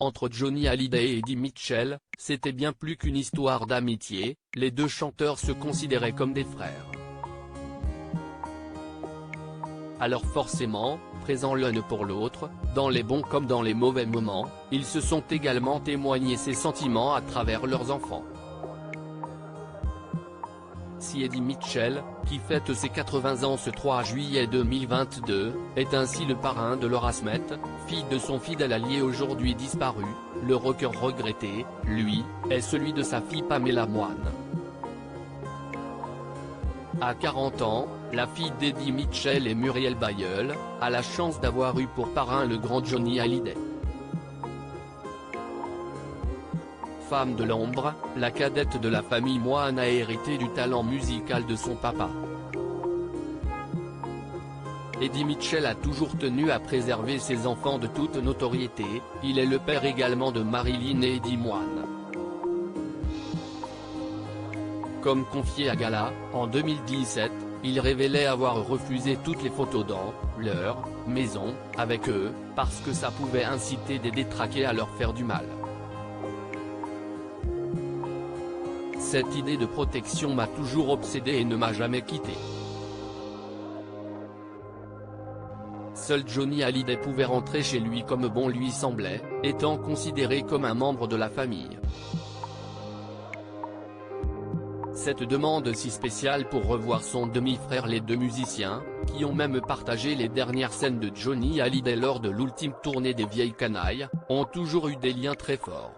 entre Johnny Hallyday et Eddie Mitchell, c'était bien plus qu'une histoire d'amitié, les deux chanteurs se considéraient comme des frères. Alors forcément, présents l'un pour l'autre, dans les bons comme dans les mauvais moments, ils se sont également témoignés ces sentiments à travers leurs enfants. Si Eddie Mitchell, qui fête ses 80 ans ce 3 juillet 2022, est ainsi le parrain de Laura Smith, fille de son fidèle allié aujourd'hui disparu, le rocker regretté, lui, est celui de sa fille Pamela Moine. À 40 ans, la fille d'Eddie Mitchell et Muriel Bayeul, a la chance d'avoir eu pour parrain le grand Johnny Hallyday. Femme de l'ombre, la cadette de la famille Moine a hérité du talent musical de son papa. Eddie Mitchell a toujours tenu à préserver ses enfants de toute notoriété, il est le père également de Marilyn et Eddie Moine. Comme confié à Gala, en 2017, il révélait avoir refusé toutes les photos dans leur maison avec eux, parce que ça pouvait inciter des détraqués à leur faire du mal. Cette idée de protection m'a toujours obsédé et ne m'a jamais quitté. Seul Johnny Hallyday pouvait rentrer chez lui comme bon lui semblait, étant considéré comme un membre de la famille. Cette demande si spéciale pour revoir son demi-frère, les deux musiciens, qui ont même partagé les dernières scènes de Johnny Hallyday lors de l'ultime tournée des Vieilles Canailles, ont toujours eu des liens très forts.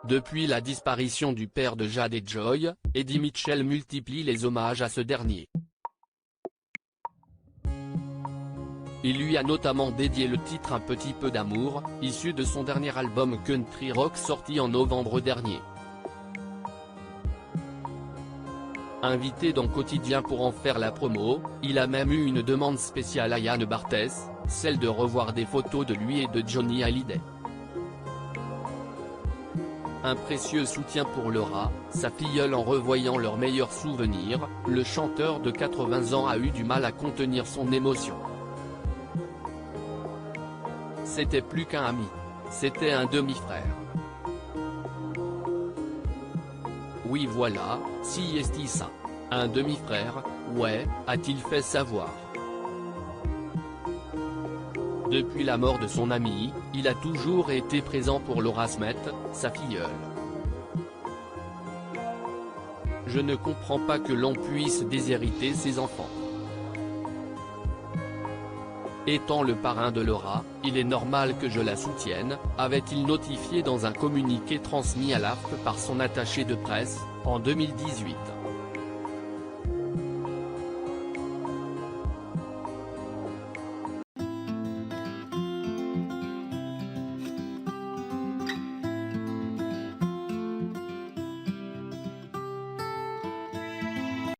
Depuis la disparition du père de Jade et Joy, Eddie Mitchell multiplie les hommages à ce dernier. Il lui a notamment dédié le titre Un petit peu d'amour, issu de son dernier album country rock sorti en novembre dernier. Invité dans Quotidien pour en faire la promo, il a même eu une demande spéciale à Yann Barthès, celle de revoir des photos de lui et de Johnny Hallyday. Un précieux soutien pour Laura, sa filleule. En revoyant leurs meilleurs souvenirs, le chanteur de 80 ans a eu du mal à contenir son émotion. C'était plus qu'un ami. C'était un demi-frère. Oui voilà, si est-il ça. Un demi-frère, ouais, a-t-il fait savoir. Depuis la mort de son ami, il a toujours été présent pour Laura Smith, sa filleule. Je ne comprends pas que l'on puisse déshériter ses enfants. Étant le parrain de Laura, il est normal que je la soutienne, avait-il notifié dans un communiqué transmis à l'AFP par son attaché de presse, en 2018.